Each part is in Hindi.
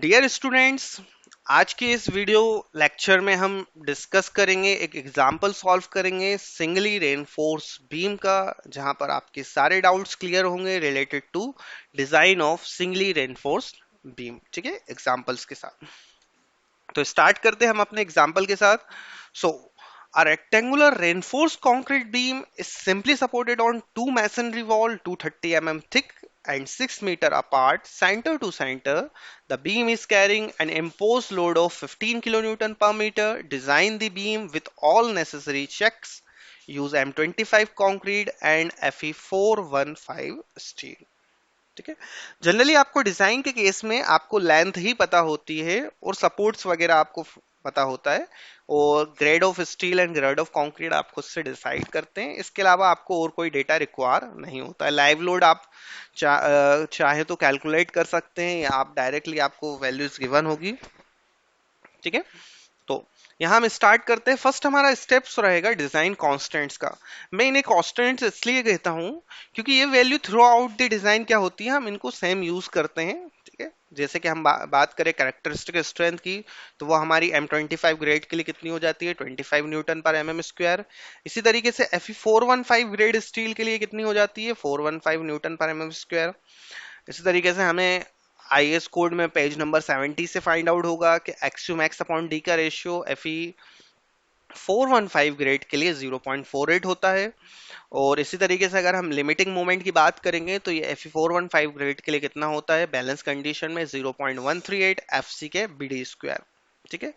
डियर स्टूडेंट्स, आज के इस वीडियो लेक्चर में हम डिस्कस करेंगे, एक एग्जांपल सॉल्व करेंगे सिंगली रेनफोर्स बीम का, जहां पर आपके सारे डाउट्स क्लियर होंगे related to design of singly reinforce beam. ठीक है, एग्जांपल्स के साथ। तो स्टार्ट करते हैं हम अपने एग्जांपल के साथ। सो a rectangular reinforced concrete beam is simply supported on two masonry wall 230 mm thick and 6 meter apart center to center. The beam is carrying an imposed load of 15 kilonewton per meter. Design the beam with all necessary checks. Use M25 concrete and Fe415 steel. ठीक है। जनरली आपको डिजाइन के केस में आपको लेंथ ही पता होती है और सपोर्ट्स वगैरह आपको पता होता है, और grade of steel and grade of concrete आप खुद से डिसाइड करते हैं। इसके अलावा आपको और कोई डेटा रिक्वायर नहीं होता है। लाइव लोड आप चाहे तो कैलकुलेट कर सकते हैं, या आप डायरेक्टली आपको वैल्यूज गिवन होगी। ठीक है, तो यहाँ हम स्टार्ट करते हैं। फर्स्ट हमारा स्टेप्स रहेगा डिजाइन कांस्टेंट्स का। मैं इन्हें कांस्टेंट्स इसलिए कहता हूँ क्योंकि ये value through out the design क्या होती है, हम इनको सेम यूज करते हैं। ठीक है, जैसे कि हम बात करें कैरेक्टरिस्टिक स्ट्रेंथ की, तो वो हमारी M25 ग्रेड के लिए कितनी हो जाती है, 25 न्यूटन पर mm स्क्वायर। इसी तरीके से Fe415 ग्रेड स्टील के लिए कितनी हो जाती है, 415 न्यूटन पर mm स्क्वायर। इसी तरीके से हमें आईएस कोड में पेज नंबर 70 से फाइंड आउट होगा कि एक्स मैक्स अपॉन डी का रेशियो Fe415 ग्रेड के लिए 0.48 होता है। और इसी तरीके से अगर हम लिमिटिंग मोमेंट की बात करेंगे तो ये Fe415 ग्रेड के लिए कितना होता है, बैलेंस कंडीशन में 0.138 एफसी के बीडी स्क्वायर। ठीक है,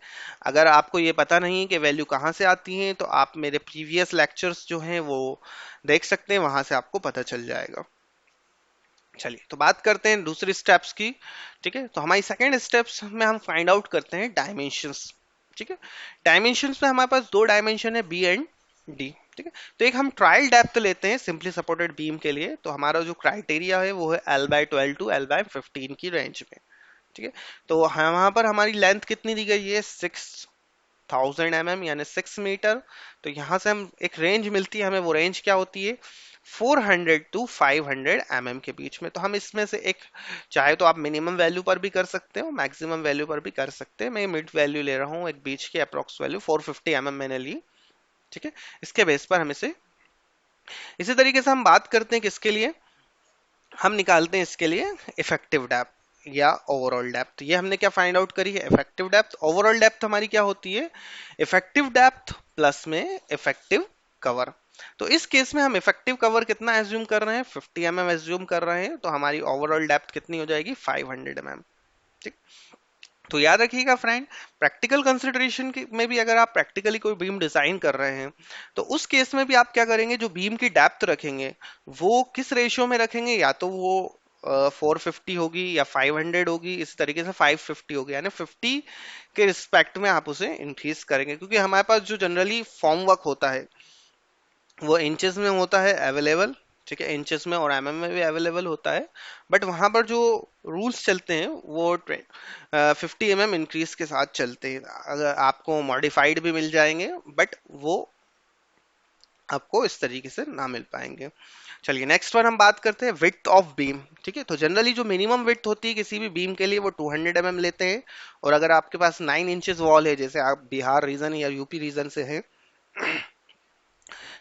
अगर आपको ये पता नहीं कि वैल्यू कहाँ से आती है, तो आप मेरे प्रीवियस लेक्चर्स जो हैं वो देख सकते हैं, वहां से आपको पता चल जाएगा। चलिए, तो बात करते हैं दूसरी स्टेप्स की। ठीक है, तो हमारी सेकेंड स्टेप्स में हम फाइंड आउट करते हैं डायमेंशंस। ठीक है, डायमेंशंस में हमारे पास दो डायमेंशन है, बी एंड डी। ठीक है, तो एक हम ट्रायल डेप्थ लेते हैं सिंपली सपोर्टेड बीम के लिए। तो हमारा जो क्राइटेरिया है वो है L/12 टू L/15 की रेंज में। ठीक है, तो वहां पर हमारी लेंथ कितनी दी गई है, 6000 mm यानी 6 मीटर। तो यहां से हम एक रेंज मिलती है हमें, वो रेंज क्या होती है, 400 टू 500 mm के बीच में। तो हम इसमें से एक, चाहे तो आप मिनिमम वैल्यू पर भी कर सकते हो, मैक्सिमम वैल्यू पर भी कर सकते हैं। मैं मिड वैल्यू ले रहा हूँ, एक बीच की अप्रोक्स वैल्यू 450 mm मैंने ली। ठीक है, इसके बेस पर हम इसे, इसी तरीके से हम बात करते हैं किसके लिए, हम निकालते हैं इसके लिए इफेक्टिव डेप्थ या ओवरऑल डेप्थ। ये हमने क्या फाइंड आउट करी है, इफेक्टिव डेप्थ। ओवरऑल डेप्थ हमारी क्या होती है, इफेक्टिव डेप्थ प्लस में इफेक्टिव कवर। तो इस केस में हम इफेक्टिव कवर कितना एज्यूम कर रहे हैं, 50 mm एज्यूम कर रहे हैं। तो हमारी ओवरऑल डेप्थ कितनी हो जाएगी, 500 mm। ठीक, तो याद रखिएगा फ्रेंड, प्रैक्टिकल कंसिडरेशन में भी अगर आप प्रैक्टिकली कोई बीम डिजाइन कर रहे हैं, तो उस केस में भी आप क्या करेंगे, जो बीम की डेप्थ रखेंगे वो किस रेशियो में रखेंगे, या तो वो 450 होगी या 500 होगी, इस तरीके से 550 होगी, यानी 50 के रिस्पेक्ट में आप उसे इंक्रीज करेंगे। क्योंकि हमारे पास जो जनरली फॉर्म वर्क होता है वो इंचेस में होता है अवेलेबल। ठीक है, इंचेस में और एमएम में भी अवेलेबल होता है, बट वहां पर जो रूल्स चलते हैं वो 50 mm इंक्रीज के साथ चलते हैं। अगर आपको मॉडिफाइड भी मिल जाएंगे, बट वो आपको इस तरीके से ना मिल पाएंगे। चलिए, नेक्स्ट वन हम बात करते हैं विड्थ ऑफ बीम। ठीक है, तो जनरली जो मिनिमम विड्थ होती है किसी भी बीम के लिए वो 200 mm लेते हैं। और अगर आपके पास 9 इंचेस वॉल है, जैसे आप बिहार रीजन या यूपी रीजन से हैं,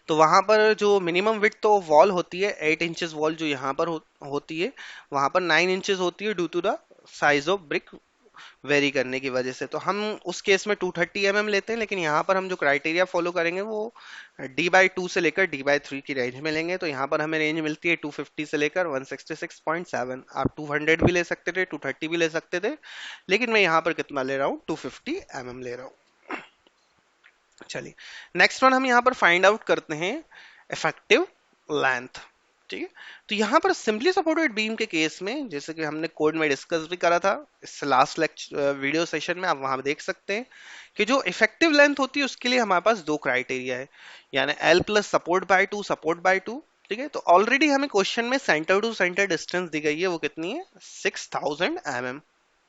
तो वहां पर जो मिनिमम विड्थ तो वॉल होती है 8 इंचेस वॉल जो यहाँ पर होती है, वहां पर 9 इंचेस होती है due to the size of brick vary करने की वजह से। तो हम उस केस में 230 mm लेते हैं, लेकिन यहाँ पर हम जो क्राइटेरिया फॉलो करेंगे वो D/2 से लेकर D/3 की रेंज में लेंगे। तो यहाँ पर हमें रेंज मिलती है 250 से लेकर 166.7। आप 200 भी ले सकते थे, 230 भी ले सकते थे, लेकिन मैं यहाँ पर कितना ले रहा हूँ, 250 mm ले रहा हूँ। चलिए, नेक्स्ट वन हम यहाँ पर फाइंड आउट करते हैं इफेक्टिव लेंथ। ठीक है, तो यहाँ पर सिंपली सपोर्टेड बीम के केस में, जैसे कि हमने कोड में डिस्कस भी करा था इस लास्ट लेक्चर वीडियो सेशन में, आप वहां देख सकते हैं कि जो इफेक्टिव लेंथ होती है उसके लिए हमारे पास दो क्राइटेरिया है, यानी L plus support bye 2 support bye 2। ठीक है, तो ऑलरेडी हमें क्वेश्चन में सेंटर टू सेंटर डिस्टेंस दी गई है, वो कितनी है, 6000 mm।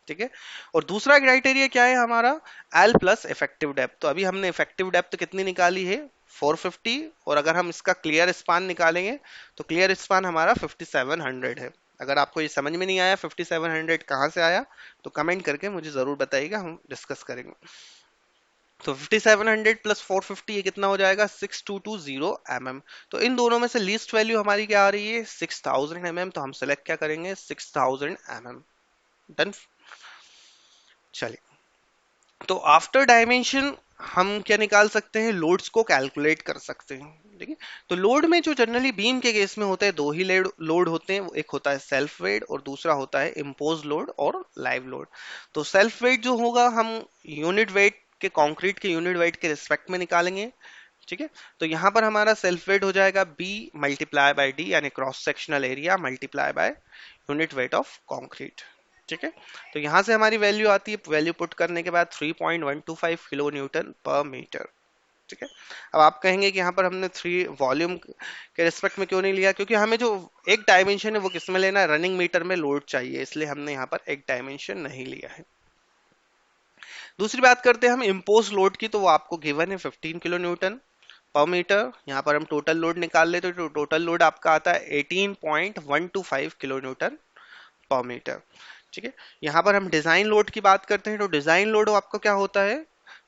ठीक है, और दूसरा क्राइटेरिया क्या है हमारा, एल प्लस इफेक्टिव डेप्थ। तो अभी हमने इफेक्टिव डेप्थ कितनी निकाली है, 450, और अगर हम इसका क्लियर स्पान निकालेंगे तो क्लियर स्पान हमारा 5700 है। अगर आपको ये समझ में नहीं आया 5700 कहाँ से आया तो कमेंट करके मुझे जरूर बताइएगा, हम डिस्कस करेंगे। तो 5700 प्लस 450 ये कितना हो जाएगा 6220 mm। तो इन दोनों में से लीस्ट वैल्यू हमारी क्या आ रही है 6000 mm, तो हम सेलेक्ट क्या करेंगे 6000 mm। डन। चलिए, तो आफ्टर डायमेंशन हम क्या निकाल सकते हैं, लोड्स को कैलकुलेट कर सकते हैं। ठीक है, तो लोड में जो जनरली बीम के केस में होते हैं दो ही लोड होते हैं, एक होता है सेल्फ वेट और दूसरा होता है इम्पोज लोड और लाइव लोड। तो सेल्फ वेट जो होगा हम यूनिट वेट के, कंक्रीट के यूनिट वेट के रिस्पेक्ट में निकालेंगे। ठीक है, तो यहाँ पर हमारा सेल्फ वेट हो जाएगा बी मल्टीप्लाई बाय डी, यानी cross sectional area multiply by unit weight of concrete. ठीक है, तो यहाँ से हमारी वैल्यू आती है, वैल्यू पुट करने के बाद 3.125 किलो न्यूटन पर मीटर। ठीक है, अब आप कहेंगे कि यहाँ पर हमने थ्री वॉल्यूम के रिस्पेक्ट में क्यों नहीं लिया, क्योंकि हमें जो एक डायमेंशन है वो किस में लेना है, रनिंग मीटर में लोड चाहिए, इसलिए हमने यहाँ पर एक डायमेंशन नहीं लिया है। दूसरी बात करते हैं हम इम्पोज लोड की, तो वो आपको गिवन है 15 किलो न्यूटन पर मीटर। यहाँ पर हम टोटल लोड निकाल लेते तो टोटल लोड आपका आता है 18.125 किलो न्यूटन पर मीटर। ठीक है, यहाँ पर हम डिजाइन लोड की बात करते हैं, तो डिजाइन लोड आपका क्या होता है,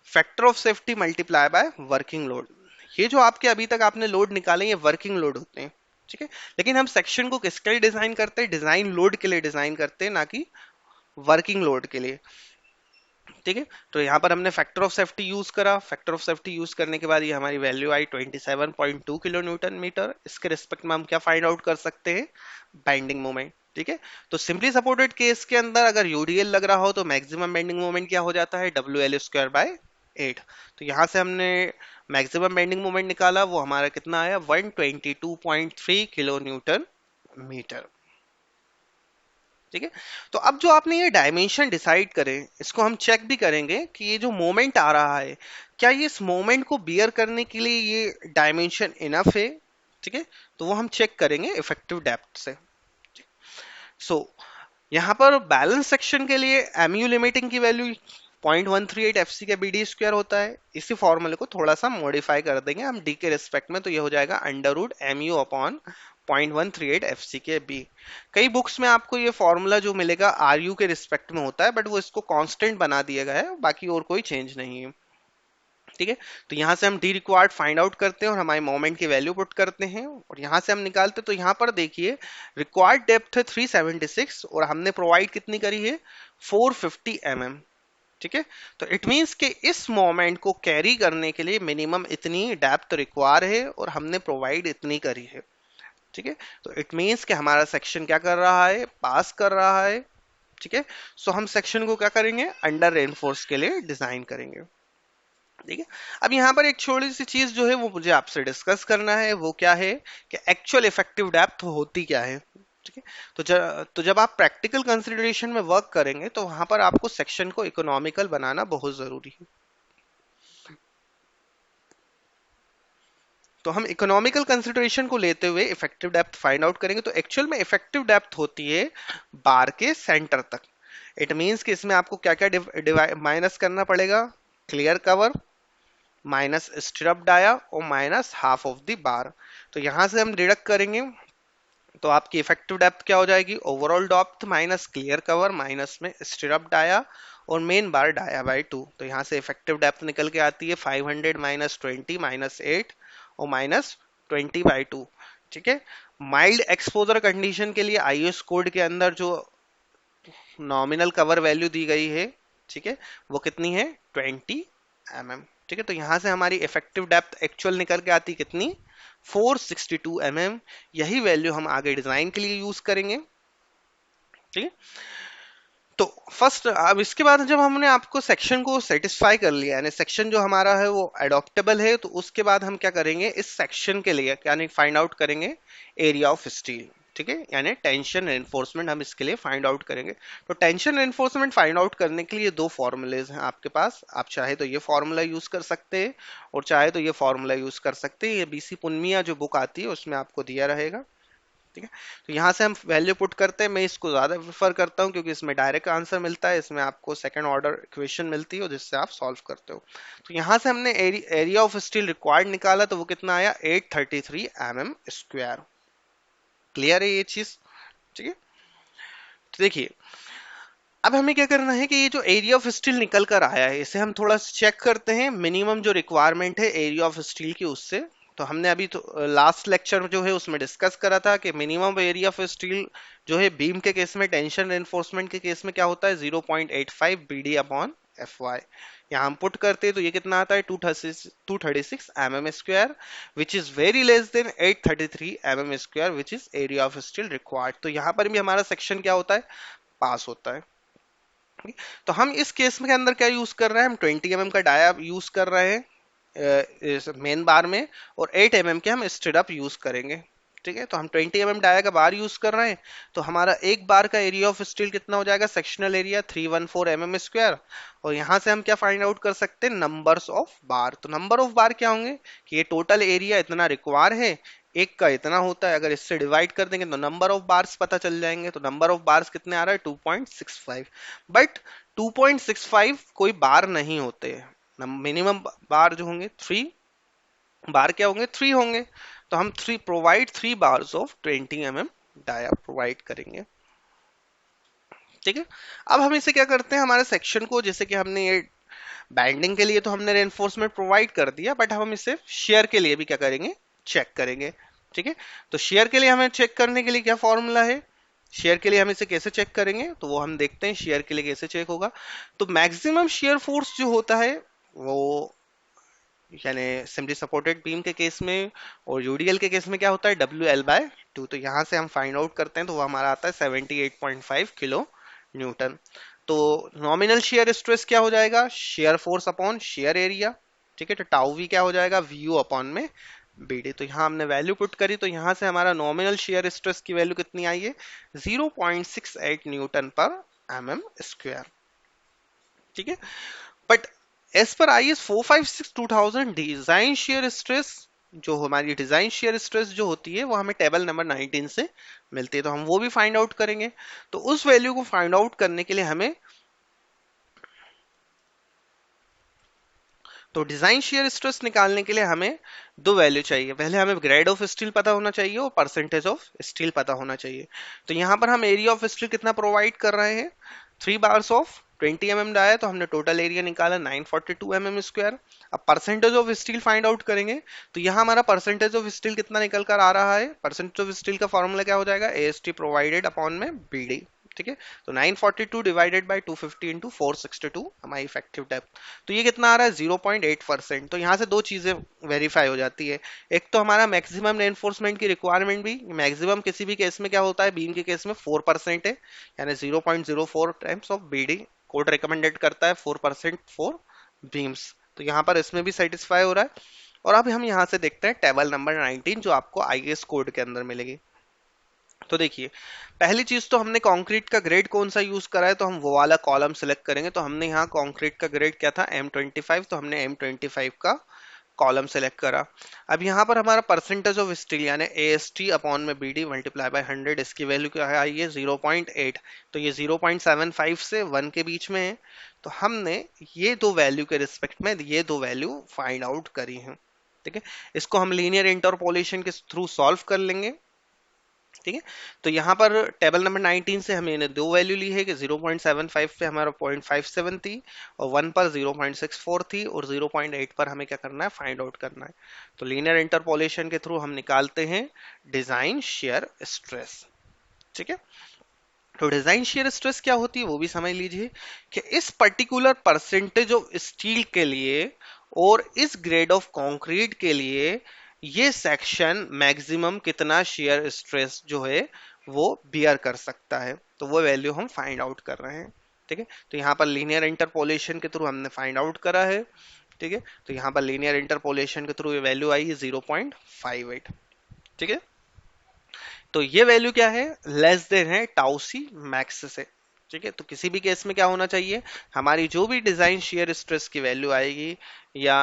factor of safety multiply by working load. ये जो आपके अभी तक आपने लोड निकाले ये वर्किंग लोड होते हैं। ठीक है, लेकिन हम सेक्शन को किसके लिए डिजाइन करते हैं, डिजाइन लोड के लिए डिजाइन करते हैं, ना कि वर्किंग लोड के लिए। ठीक है, तो यहाँ पर हमने फैक्टर ऑफ सेफ्टी यूज करा, फैक्टर ऑफ सेफ्टी यूज करने के बाद ये हमारी वैल्यू आई 27.2 किलो न्यूटन मीटर। इसके रिस्पेक्ट में हम क्या फाइंड आउट कर सकते हैं, बेंडिंग मोमेंट। ठीक है, तो सिंपली सपोर्टेड केस के अंदर अगर यूडीएल लग रहा हो तो मैक्सिमम बेंडिंग मोमेंट क्या हो जाता है, WL² बाय 8। तो यहाँ से हमने मैक्सिमम बेंडिंग मोमेंट निकाला, वो हमारा कितना आया 122.3 किलो न्यूटन मीटर। ठीक है, तो अब जो आपने ये डायमेंशन डिसाइड करें, इसको हम चेक भी करेंगे कि ये जो मोमेंट आ रहा है क्या ये इस मोमेंट को बियर करने के लिए ये डायमेंशन इनफ है। ठीक है, तो वो हम चेक करेंगे इफेक्टिव डेप्थ से। सो यहाँ पर बैलेंस सेक्शन के लिए एमयू लिमिटिंग की वैल्यू 0.138 एफसी के बीडी स्क्वायर होता है। इसी फॉर्मूले को थोड़ा सा मॉडिफाई कर देंगे हम डी के रिस्पेक्ट में, तो ये हो जाएगा under root M U upon 0.138 F C K B. कई बुक्स में आपको ये फॉर्मूला जो मिलेगा आर यू के रिस्पेक्ट में होता है, बट वो इसको कांस्टेंट बना दिया गया है, बाकी और कोई चेंज नहीं है। ठीक है, तो यहाँ से हम डी रिक्वायर्ड फाइंड आउट करते हैं और हमारे मोमेंट की वैल्यू पुट करते हैं और यहाँ से हम निकालते हैं। तो यहाँ पर देखिए रिक्वायर्ड डेप्थ है 376 और हमने प्रोवाइड कितनी करी है 450 mm। ठीक है, तो इट मींस कि इस मोमेंट को कैरी करने के लिए मिनिमम इतनी डेप्थ रिक्वायर है और हमने प्रोवाइड इतनी करी है। ठीक है, तो इट मींस कि हमारा सेक्शन क्या कर रहा है, पास कर रहा है। ठीक है, सो हम सेक्शन को क्या करेंगे, अंडर रेनफोर्स के लिए डिजाइन करेंगे। ठीक है, अब यहाँ पर एक छोटी सी चीज जो है वो मुझे आपसे डिस्कस करना है, वो क्या है कि एक्चुअल इफेक्टिव डेप्थ होती क्या है। ठीक है, तो जब आप प्रैक्टिकल कंसिडरेशन में वर्क करेंगे तो वहां पर आपको सेक्शन को इकोनॉमिकल बनाना बहुत जरूरी है। तो हम इकोनॉमिकल कंसिडरेशन को लेते हुए इफेक्टिव डेप्थ फाइंड आउट करेंगे। तो एक्चुअल में इफेक्टिव डेप्थ होती है बार के सेंटर तक। इट मींस कि इसमें आपको क्या क्या माइनस करना पड़ेगा, clear cover minus stirrup dia और minus half of the bar. तो यहां से हम डिडक्ट करेंगे तो आपकी इफेक्टिव डेप्थ क्या हो जाएगी, overall depth minus clear cover minus में स्टिरअप डाया और मेन बार डाया बाय 2। तो यहाँ से इफेक्टिव डेप्थ निकल के आती है 500 माइनस 20 माइनस 8 और माइनस 20/2। ठीक है, माइल्ड एक्सपोजर कंडीशन के लिए आईएस कोड के अंदर जो नॉमिनल कवर वैल्यू दी गई है, ठीक है, वो कितनी है 20 mm। ठीक है, तो यहां से हमारी इफेक्टिव डेप्थ एक्चुअल निकल के आती कितनी 462 mm। यही वैल्यू हम आगे डिजाइन के लिए यूज करेंगे। ठीक है, तो फर्स्ट अब इसके बाद जब हमने आपको सेक्शन को सेटिस्फाई कर लिया, यानी सेक्शन जो हमारा है वो एडॉप्टेबल है, तो उसके बाद हम क्या करेंगे, इस सेक्शन के लिए यानी फाइंड आउट करेंगे एरिया ऑफ स्टील। ठीक है, यानी टेंशन एनफोर्समेंट हम इसके लिए फाइंड आउट करेंगे। तो टेंशन एनफोर्समेंट फाइंड आउट करने के लिए दो फॉर्मूलेज हैं आपके पास, आप चाहे तो ये फॉर्मूला यूज कर सकते हैं और चाहे तो ये फॉर्मूला यूज कर सकते हैं। ये बीसी पुनमिया जो बुक आती है उसमें आपको दिया रहेगा। ठीक है, तो यहाँ से हम वैल्यू पुट करते हैं। मैं इसको ज्यादा प्रेफर करता हूँ क्योंकि इसमें डायरेक्ट आंसर मिलता है, इसमें आपको सेकंड ऑर्डर इक्वेशन मिलती है जिससे आप सॉल्व करते हो। तो यहाँ से हमने एरिया ऑफ स्टील रिक्वायर्ड निकाला, तो वो कितना आया 833 mm स्क्वायर। क्लियर है ये चीज। ठीक है, देखिए, अब हमें क्या करना है कि ये जो एरिया ऑफ स्टील निकल कर आया है इसे हम थोड़ा चेक करते हैं, मिनिमम जो रिक्वायरमेंट है एरिया ऑफ स्टील की उससे। तो हमने अभी तो लास्ट लेक्चर जो है उसमें डिस्कस करा था कि मिनिमम एरिया ऑफ स्टील जो है बीम के केस में, टेंशन रेनफोर्समेंट के केस में क्या होता है 0.85 बीडी अपॉन एफ वाई। यहाँ हम पुट करते हैं तो ये कितना आता है 236 mm square, which is very less than 833 mm square which is area of steel required. तो यहाँ पर भी हमारा सेक्शन क्या होता है, पास होता है। तो हम इस केस में के अंदर क्या यूज कर रहे हैं, हम 20 mm का डाया यूज कर रहे हैं इस मेन बार में, और 8 mm के हम स्टिरअप यूज करेंगे। ठीक है, तो हम 20 mm डाया का बार यूज कर रहे हैं, तो हमारा एक बार का एरिया ऑफ स्टील कितना हो जाएगा, सेक्शनल एरिया 314 mm स्क्वायर। और यहां से हम क्या फाइंड आउट कर सकते हैं, नंबर्स ऑफ बार। तो नंबर ऑफ बार क्या होंगे कि ये टोटल एरिया इतना रिक्वायर है, एक का इतना होता है, अगर इससे डिवाइड कर देंगे तो नंबर ऑफ बार्स पता चल जाएंगे। तो नंबर ऑफ बार्स कितने आ रहा है 2.65। बट 2.65 कोई बार नहीं होते, मिनिमम बार जो होंगे 3 बार, क्या होंगे 3 होंगे। तो हम 3 bars of 20 mm dia provide करेंगे। ठीक है, अब हम इसे क्या करते हैं, हमारे सेक्शन को, जैसे कि हमने ये बैंडिंग के लिए तो हमने रेनफोर्समेंट प्रोवाइड कर दिया, बट हम इसे शेयर के लिए भी क्या करेंगे, चेक करेंगे। ठीक है, तो शेयर के लिए हमें चेक करने के लिए क्या फॉर्मूला है, शेयर के लिए हम इसे कैसे चेक करेंगे, तो वो हम देखते हैं शेयर के लिए कैसे चेक होगा। तो मैक्सिमम शेयर फोर्स जो होता है वो, यानी सिम्पली सपोर्टेड बीम के केस में और यूडीएल के केस में क्या होता है WL/2। तो यहां से हम फाइंड आउट करते हैं तो वो हमारा आता है 78.5 किलो न्यूटन। तो नॉमिनल शेयर स्ट्रेस क्या हो जाएगा, shear force upon share area. ठीक है, तो टाउ वी क्या हो जाएगा, VU अपॉन में BD। तो यहाँ हमने वैल्यू पुट करी, तो यहाँ से हमारा नॉमिनल शेयर स्ट्रेस की वैल्यू कितनी आई है 0.68 न्यूटन पर mm स्क्वायर। ठीक है, बट एज पर IS 456/2000 डिजाइन शेयर स्ट्रेस, जो हमारी डिजाइन शेयर स्ट्रेस जो होती है वो हमें टेबल नंबर 19 से मिलती है, तो हम वो भी फाइंड आउट करेंगे। तो उस वैल्यू को फाइंड आउट करने के लिए हमें, तो डिजाइन शेयर स्ट्रेस निकालने के लिए हमें दो वैल्यू चाहिए, पहले हमें ग्रेड ऑफ स्टील पता होना चाहिए और परसेंटेज ऑफ स्टील पता होना चाहिए। तो यहाँ पर हम एरिया ऑफ स्टील कितना प्रोवाइड कर रहे हैं, 3 बार्स ऑफ 20 mm डाया, तो हमने टोटल एरिया निकाला 942 mm स्क्वायर। अब percentage of steel find out करेंगे, तो यहाँ हमारा परसेंटेज ऑफ स्टील कितना निकल कर आ रहा है, परसेंटेज ऑफ स्टील का फॉर्मूला क्या हो जाएगा, AST प्रोवाइडेड अपॉन में BD। ठीक है, तो 942 डिवाइडेड बाय 250 इंटू 462 हमारी इफेक्टिव डेप्थ। तो ये कितना आ रहा है 0.8%। तो यहाँ से दो चीजें वेरीफाई हो जाती है, एक तो हमारा मैक्सिमम रेनफोर्समेंट की रिक्वायरमेंट भी, मैक्सिमम किसी भी केस में क्या होता है, बीम के केस में 4% है, यानी 0.04 times of BD code recommended करता है 4% फॉर बीम्स। तो यहाँ पर इसमें भी सेटिस्फाई हो रहा है। और अब हम यहाँ से देखते हैं टेबल नंबर 19 जो आपको IS कोड के अंदर मिलेगी। तो देखिए, पहली चीज तो हमने कंक्रीट का ग्रेड कौन सा यूज करा है, तो हम वो वाला कॉलम सेलेक्ट करेंगे। तो हमने यहाँ कंक्रीट का ग्रेड क्या था M25, तो हमने M25 का कॉलम सेलेक्ट करा। अब यहाँ पर हमारा परसेंटेज ऑफ स्टील यानी AST अपॉन में BD मल्टीप्लाई बाय 100, इसकी वैल्यू क्या है आई है 0.8। तो ये 0.75 से 1 के बीच में है। तो हमने ये दो वैल्यू के रिस्पेक्ट में ये दो वैल्यू फाइंड आउट करी हैं। ठीक है, इसको हम लीनियर इंटरपोलेशन के थ्रू सॉल्व कर लेंगे। ठीक है, तो यहाँ पर टेबल नंबर 19 से हमने दो वैल्यू ली है कि 0.75 पे हमारा 0.57 थी और 1 पर 0.64 थी, और 0.8 पर हमें क्या करना है, फाइंड आउट करना है। तो लीनियर इंटरपोलेशन के थ्रू हम निकालते हैं डिजाइन शेयर स्ट्रेस। ठीक है, तो डिजाइन शेयर स्ट्रेस क्या होती है वो भी समझ लीजिए कि इस पर्टिकुलर परसेंटेज ऑफ स्टील के लिए और इस ग्रेड ऑफ कंक्रीट के लिए ये सेक्शन मैक्सिमम कितना शेयर स्ट्रेस जो है वो बियर कर सकता है, तो वो वैल्यू हम फाइंड आउट कर रहे हैं। ठीक है, तो यहाँ पर लीनियर इंटरपोलेशन के थ्रू हमने फाइंड आउट करा है। ठीक है, तो यहाँ पर लीनियर इंटरपोलेशन के थ्रू ये वैल्यू आई है 0.58। ठीक है, तो ये वैल्यू क्या है, लेस देन है टाउ सी मैक्स से। ठीक है, तो किसी भी केस में क्या होना चाहिए, हमारी जो भी डिजाइन शेयर स्ट्रेस की वैल्यू आएगी या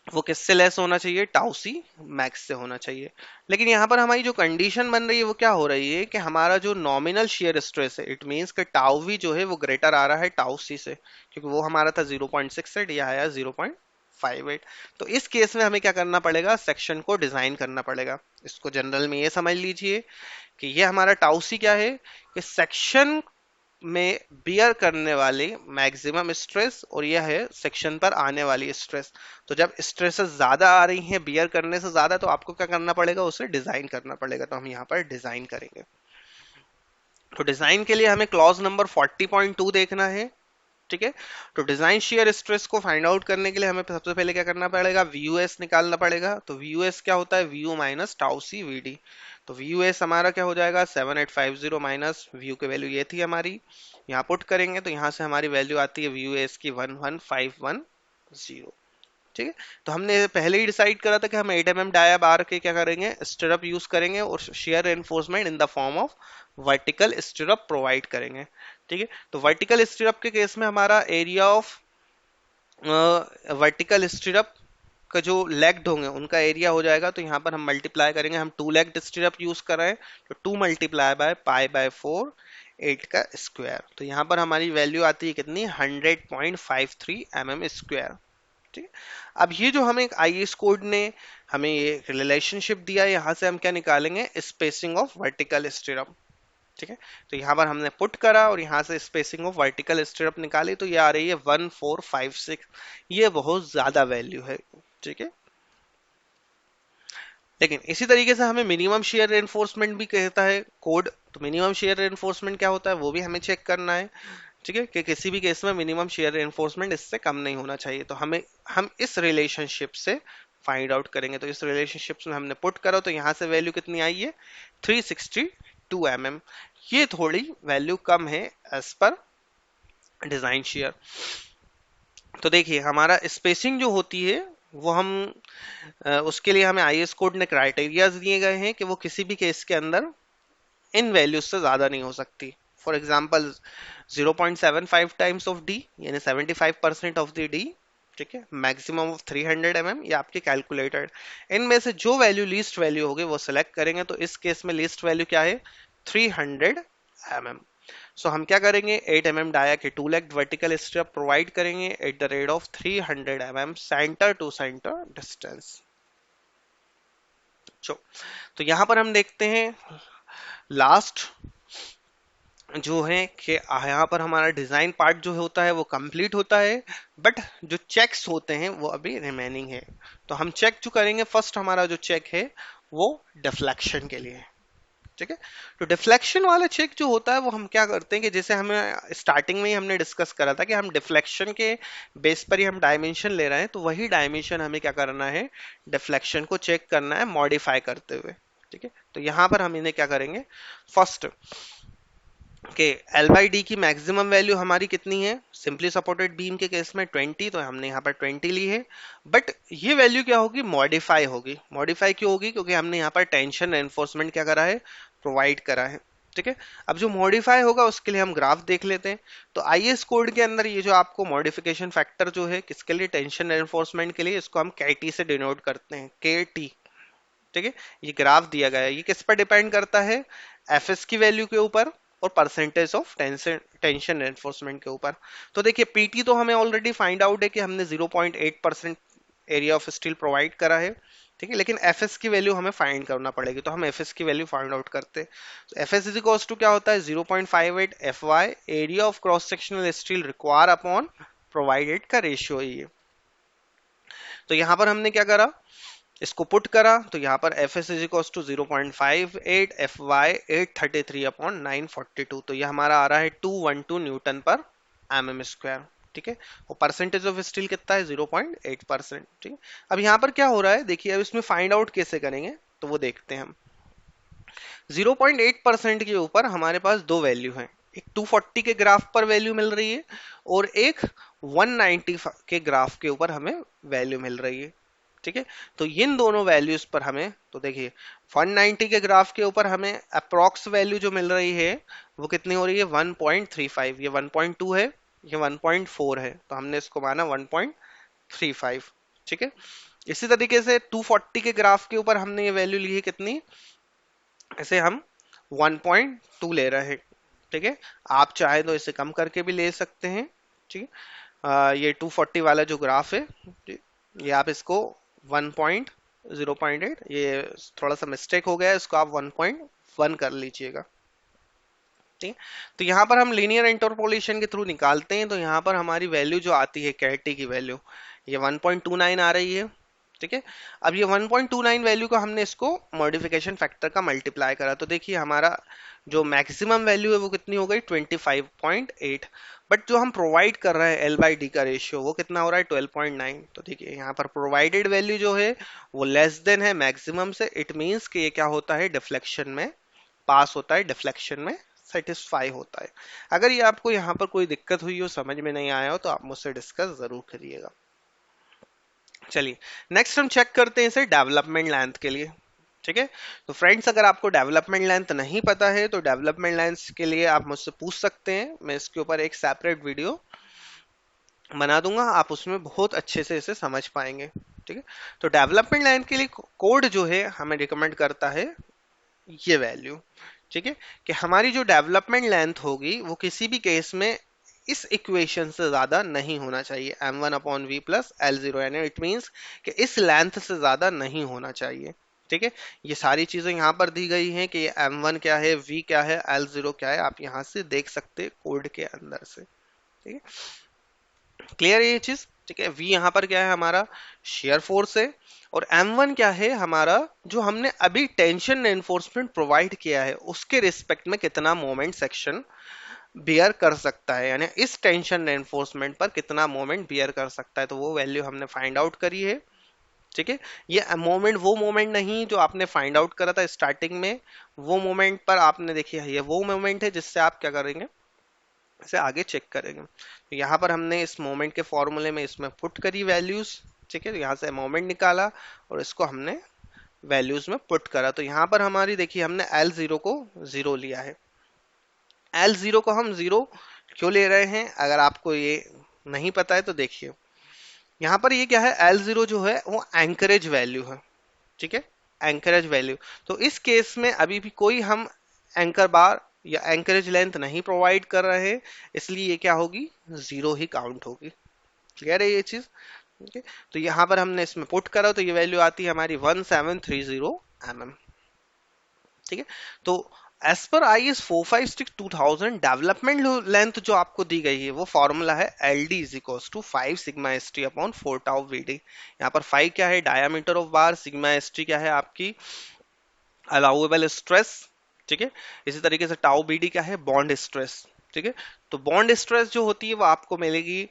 वो किससे लेस होना चाहिए, टाउ सी मैक्स से होना चाहिए। लेकिन यहाँ पर हमारी जो कंडीशन बन रही है वो क्या हो रही है कि हमारा जो नॉमिनल शेयर स्ट्रेस है, इट मींस कि टाउ वी जो है वो ग्रेटर आ रहा है टाउ सी से, क्योंकि वो हमारा था 0.68, ये आया 0. 0.58। तो इस केस में हमें क्या करना पड़ेगा, सेक्शन को डिजाइन करना पड़ेगा। इसको जनरल में ये समझ लीजिए कि ये हमारा टाउ सी क्या है, कि सेक्शन में बियर करने वाले मैक्सिमम स्ट्रेस, और यह है सेक्शन पर आने वाली स्ट्रेस। तो जब स्ट्रेसेस ज्यादा आ रही हैं बियर करने से ज्यादा, तो आपको क्या करना पड़ेगा, उसे डिजाइन करना पड़ेगा। तो हम यहाँ पर डिजाइन करेंगे। तो डिजाइन के लिए हमें क्लॉज नंबर 40.2 देखना है। ठीक है। तो डिजाइन शेयर स्ट्रेस को फाइंड आउट करने के लिए हमें सबसे पहले क्या करना पड़ेगा, VUS निकालना पड़ेगा। तो VUS क्या होता है, VU माइनस टाउ सी VD। तो VUS हमारा क्या हो जाएगा, 7850 माइनस VU की वैल्यू ये थी हमारी, यहाँ पुट करेंगे तो यहाँ से हमारी वैल्यू आती है VUS की 11510। ठीक है। तो हमने पहले ही डिसाइड करा था कि हम 8 mm डाया बार के क्या करेंगे, स्टिरअप यूज करेंगे और share enforcement in the form of vertical stirrup provide करेंगे। ठीक है। तो वर्टिकल स्टिरअप के केस में हमारा एरिया ऑफ वर्टिकल स्टिरअप का जो लेग्ड होंगे उनका एरिया हो जाएगा। तो यहाँ पर हम मल्टीप्लाई करेंगे, हम 2 लेग्ड स्टिरअप यूज कर रहे हैं, तो 2 मल्टीप्लाई बाय पाई बाय 4 8 का स्क्वायर। तो यहाँ पर हमारी वैल्यू आती है कितनी, 100.53 mm स्क्वायर। ठीक है। अब ये जो हमें आईएस कोड ने हमें ये रिलेशनशिप दिया है, यहाँ से हम क्या निकालेंगे, स्पेसिंग ऑफ वर्टिकल स्टिरअप। ठीक है। तो यहाँ पर हमने पुट करा और यहाँ से स्पेसिंग ऑफ वर्टिकल स्टिरअप निकाली, तो ये आ रही है 1456। ये बहुत ज्यादा वैल्यू है। ठीक है। लेकिन इसी तरीके से हमें मिनिमम शेयर रेनफोर्समेंट भी कहता है कोड। तो मिनिमम शेयर रेनफोर्समेंट क्या होता है वो भी हमें चेक करना है। ठीक है, कि किसी भी केस में मिनिमम शेयर रेनफोर्समेंट इससे कम नहीं होना चाहिए। तो हम इस रिलेशनशिप से फाइंड आउट करेंगे। तो इस रिलेशनशिप में हमने पुट करा, तो यहाँ से वैल्यू कितनी आई है, 362 mm। ये थोड़ी वैल्यू कम है एज पर डिजाइन शेयर। तो देखिए हमारा स्पेसिंग जो होती है वो हम उसके लिए हमें आईएस कोड ने क्राइटेरियाज दिए गए हैं कि वो किसी भी केस के अंदर इन वैल्यूज से ज्यादा नहीं हो सकती। For example 0.75 times of D, यानी 75% ऑफ द डी। ठीक है। मैक्सिमम ऑफ 300 mm, ये आपकी कैलकुलेटेड। इनमें से जो वैल्यू लीस्ट वैल्यू होगी वो सिलेक्ट करेंगे। तो इस केस में लीस्ट वैल्यू क्या है, 300 mm। सो हम क्या करेंगे, 8 mm डाया के 2 लेग वर्टिकल स्ट्रिप प्रोवाइड करेंगे at the rate of 300 mm centre to centre distance. तो यहां पर हम देखते हैं लास्ट जो है कि यहाँ पर हमारा डिजाइन पार्ट जो होता है वो कंप्लीट होता है, बट जो चेक्स होते हैं वो अभी रिमेनिंग है। तो हम चेक जो करेंगे, फर्स्ट हमारा जो चेक है वो डिफ्लेक्शन के लिए। ठीक है। तो डिफ्लेक्शन वाला चेक जो होता है वो हम क्या करते हैं कि जैसे हमें स्टार्टिंग में ही हमने डिस्कस करा था कि हम डिफ्लेक्शन के बेस पर ही हम डायमेंशन ले रहे हैं, तो वही डायमेंशन हमें क्या करना है, डिफ्लेक्शन को चेक करना है मॉडिफाई करते हुए। ठीक है। तो यहां पर हम इन्हें क्या करेंगे, फर्स्ट कि एल बाई डी की मैक्सिमम वैल्यू हमारी कितनी है, सिंपली सपोर्टेड बीम के केस में 20, तो हमने यहाँ पर 20 ली है। बट ये वैल्यू क्या होगी, मॉडिफाई होगी। मॉडिफाई क्यों होगी, क्योंकि हमने यहाँ पर टेंशन एनफोर्समेंट क्या करा है, प्रोवाइड करा है। ठीक है। अब जो मॉडिफाई होगा उसके लिए हम ग्राफ देख लेते हैं। तो आईएस कोड के अंदर ये जो आपको मॉडिफिकेशन फैक्टर जो है किसके लिए, टेंशन एनफोर्समेंट के लिए, इसको हम KT से डिनोट करते हैं, KT। ठीक है। ये ग्राफ दिया गया है, ये किस पर डिपेंड करता है, एफएस की वैल्यू के ऊपर और परसेंटेज ऑफ टेंशन एनफोर्समेंट के ऊपर। तो देखिए पीटी तो हमें ऑलरेडी फाइंड आउट है कि हमने 0.8% एरिया ऑफ स्टील प्रोवाइड करा है। ठीक है। लेकिन एफएस की वैल्यू हमें फाइंड करना पड़ेगी, तो हम एफएस की वैल्यू फाइंड आउट करते हैं। तो एफएस इज इक्वल्स टू क्या होता है, 0.58 FY area of cross sectional steel require upon provided का रेशियो है ये। तो यहां पर हमने क्या करा, इसको पुट करा, तो यहाँ पर F S is equals to 0.58 FY 833 upon 942। तो ये हमारा आ रहा है 212 न्यूटन पर mm स्क्वायर। ठीक है। और परसेंटेज ऑफ स्टील कितना है, 0.8%। ठीक है। अब यहाँ पर क्या हो रहा है देखिए, अब इसमें फाइंड आउट कैसे करेंगे तो वो देखते हैं हम। 0.8% के ऊपर हमारे पास दो वैल्यू हैं, एक 240 के ग्राफ पर वैल्यू मिल रही है और एक 190 के ग्राफ के ऊपर हमें वैल्यू मिल रही है। ठीक है। तो इन दोनों वैल्यूज पर हमें, तो देखिए 190 के ग्राफ के ऊपर हमें अप्रोक्स वैल्यू जो मिल रही है वो कितनी हो रही है, 1.35। ये 1.2 है, ये 1.4 है, तो हमने इसको माना 1.35। ठीक है। इसी तरीके से 240 के ग्राफ के ऊपर हमने ये वैल्यू ली है कितनी, ऐसे हम 1.2 ले रहे हैं। ठीक है। आप चाहे तो इसे कम करके भी ले सकते हैं। ठीक है। ये 240 वाला जो ग्राफ है, ये आप इसको 1.0.8, ये थोड़ा सा मिस्टेक हो गया है, इसको आप 1.1 कर लीजिएगा। ठीक है, तो यहाँ पर हम लीनियर इंटरपोलेशन के थ्रू निकालते हैं, तो यहाँ पर हमारी वैल्यू जो आती है कैटी की वैल्यू, ये 1.29 आ रही है। ठीक है, अब ये 1.29 वैल्यू को हमने इसको मॉडिफिकेशन फैक्टर का मल्टीप्लाई करा, तो देखिए हमारा जो मैक्सिमम वैल्यू है वो कितनी हो गई 25.8, बट जो हम प्रोवाइड कर रहे हैं एल बाई डी का रेशियो वो कितना हो रहा है 12.9। तो देखिए यहाँ पर प्रोवाइडेड वैल्यू जो है वो लेस देन है मैक्सिमम से, इट मीन्स कि ये क्या होता है डिफ्लेक्शन में पास होता है, डिफ्लेक्शन में सेटिस्फाई होता है। अगर ये आपको यहाँ पर कोई दिक्कत हुई हो, समझ में नहीं आया हो, तो आप मुझसे डिस्कस जरूर करिएगा। चलिए नेक्स्ट हम चेक करते हैं इसे डेवलपमेंट लेंथ के लिए। ठीक है, तो फ्रेंड्स अगर आपको डेवलपमेंट लेंथ नहीं पता है तो डेवलपमेंट लेंथ के लिए आप मुझसे पूछ सकते हैं, मैं इसके ऊपर एक सेपरेट वीडियो बना दूंगा, आप उसमें बहुत अच्छे से इसे समझ पाएंगे। ठीक है, तो डेवलपमेंट लेंथ के लिए कोड जो है हमें रिकमेंड करता है ये वैल्यू। ठीक है, कि हमारी जो डेवलपमेंट लेंथ होगी वो किसी भी केस में इस इक्वेशन से ज्यादा नहीं होना चाहिए, m1/v+l0, यानी इट मींस कि इस लेंथ से ज्यादा नहीं होना चाहिए। ठीक है, ये सारी चीजें यहाँ पर दी गई हैं कि m1 क्या है, v क्या है, l0 क्या है, आप यहाँ से देख सकते हैं कोड के अंदर से। ठीक है, क्लियर है ये चीज। ठीक है, v यहाँ पर क्या है हमारा शेयर फोर्स है, और m1 क्या है हमारा जो हमने अभी टेंशन एनफोर्समेंट प्रोवाइड किया है उसके रिस्पेक्ट में कितना मोमेंट सेक्शन बियर कर सकता है, यानी इस टेंशन एनफोर्समेंट पर कितना मोमेंट बियर कर सकता है, तो वो वैल्यू हमने फाइंड आउट करी है। ठीक है, ये मोमेंट वो मोमेंट नहीं जो आपने फाइंड आउट करा था स्टार्टिंग में, वो मोमेंट पर आपने देखिए ये वो मोमेंट है जिससे आप क्या करेंगे, इसे आगे चेक करेंगे। तो यहाँ पर हमने इस मोमेंट के फॉर्मूले में इसमें पुट करी वैल्यूज। ठीक है, तो यहाँ से मोमेंट निकाला और इसको हमने वैल्यूज में पुट करा, तो यहाँ पर हमारी देखिए हमने L0 को 0 लिया है। L0 को हम 0 क्यों ले रहे हैं, अगर आपको ये नहीं पता है तो देखिए यहाँ पर ये क्या है, L0 जो है वो एंकरेज वैल्यू है। ठीक है, एंकरेज वैल्यू, तो इस केस में अभी भी कोई हम एंकर बार या एंकरेज लेंथ नहीं प्रोवाइड कर रहे हैं, इसलिए ये क्या होगी 0 ही काउंट होगी। क्लियर है ये चीज। ठीक है, तो यहाँ पर हमने इसमें पुट करा तो ये वैल्यू आती है हमारी 1730 mm। ठीक है, तो एज पर IS 456/2000 डेवलपमेंट लेंथ जो आपको दी गई है वो फॉर्मूला है LD is equals to 5 sigma ST upon 4 tau VD। यहाँ पर 5 क्या है diameter of bar, sigma ST क्या है आपकी अलाउएबल स्ट्रेस। ठीक है, इसी तरीके से टाउ BD क्या है बॉन्ड स्ट्रेस। ठीक है, तो बॉन्ड स्ट्रेस जो होती है वो आपको मिलेगी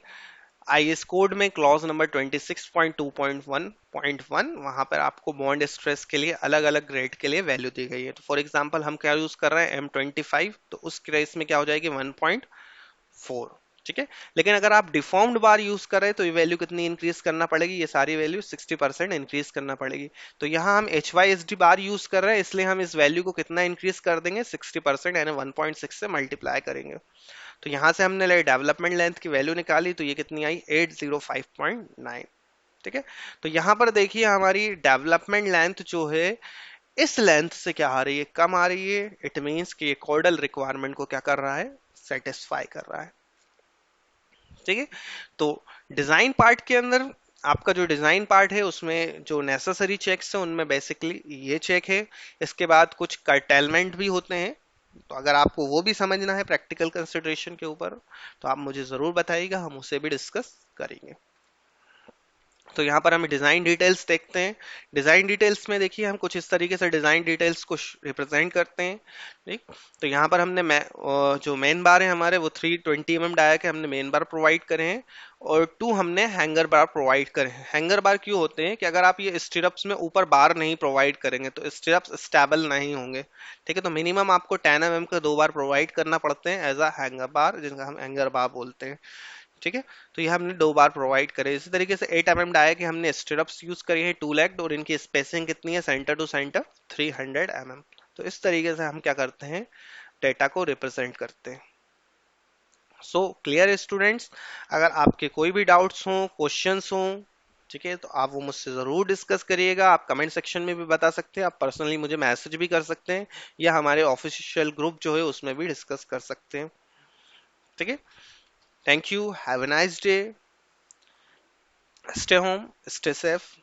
IS कोड में क्लॉज नंबर 26.2.1.1, वहां पर आपको बॉन्ड स्ट्रेस के लिए अलग अलग ग्रेड के लिए वैल्यू दी गई है। तो फॉर एग्जांपल हम क्या यूज कर रहे हैं M25, तो उस केस में क्या हो जाएगी 1.4। ठीक है, लेकिन अगर आप डिफॉर्म्ड बार यूज कर रहे हैं तो ये वैल्यू कितनी इंक्रीज करना पड़ेगी, ये सारी वैल्यू 60% इंक्रीज करना पड़ेगी। तो यहाँ हम HYSD बार यूज कर रहे हैं, इसलिए हम इस वैल्यू को कितना इंक्रीज कर देंगे 60%, यानी 1.6 से मल्टीप्लाई करेंगे। तो यहां से हमने डेवलपमेंट लेंथ की वैल्यू निकाली, तो ये कितनी आई 805.9। ठीक है, तो यहां पर देखिए हमारी डेवलपमेंट लेंथ जो है इस लेंथ से क्या आ रही है, कम आ रही है, इट मींस कि ये कोडल रिक्वायरमेंट को क्या कर रहा है, सेटिस्फाई कर रहा है। ठीक है, तो डिजाइन पार्ट के अंदर आपका जो डिजाइन पार्ट है उसमें जो नेसेसरी चेक्स है उनमें बेसिकली ये चेक है, इसके बाद कुछ कर्टेलमेंट भी होते हैं, तो अगर आपको वो भी समझना है प्रैक्टिकल कंसिडरेशन के ऊपर तो आप मुझे जरूर बताइएगा, हम उसे भी डिस्कस करेंगे। तो यहाँ पर हम डिजाइन डिटेल्स देखते हैं। डिजाइन डिटेल्स में देखिए हम कुछ इस तरीके से डिजाइन डिटेल्स को रिप्रेजेंट करते हैं। ठीक, तो यहाँ पर हमने जो मेन बार है हमारे वो 320 mm डाया के हमने मेन बार प्रोवाइड करे हैं, और 2 हमने हैंगर बार प्रोवाइड करे हैं। हैंगर बार क्यों होते हैं कि अगर आप ये स्टिरप्स में ऊपर बार नहीं प्रोवाइड करेंगे तो स्टिरप्स स्टेबल नहीं होंगे। ठीक है, तो मिनिमम आपको 10 mm का 2 बार प्रोवाइड करना पड़ते हैं एज अ हैंगर बार, जिनका हम हैंगर बार बोलते हैं। ठीक है, तो ये हमने 2 बार प्रोवाइड करे। इसी तरीके से 8 mm डाया कि हमने स्टिरप्स यूज करी है 2 लेग्ड, और इनकी स्पेसिंग कितनी है सेंटर टू सेंटर 300 mm। तो इस तरीके से हम क्या करते हैं डेटा को रिप्रेजेंट करते हैं। सो क्लियर स्टूडेंट्स, अगर आपके कोई भी डाउट्स हों, क्वेश्चंस हों, ठीक है, तो आप वो मुझसे ज़रूर डिस्कस करिएगा। आप कमेंट सेक्शन में भी बता सकते हैं, आप पर्सनली मुझे मैसेज भी कर सकते हैं, या हमारे ऑफिशियल ग्रुप जो है उसमें भी डिस्कस कर सकते हैं। ठीक है, thank you, have a nice day. Stay home, stay safe.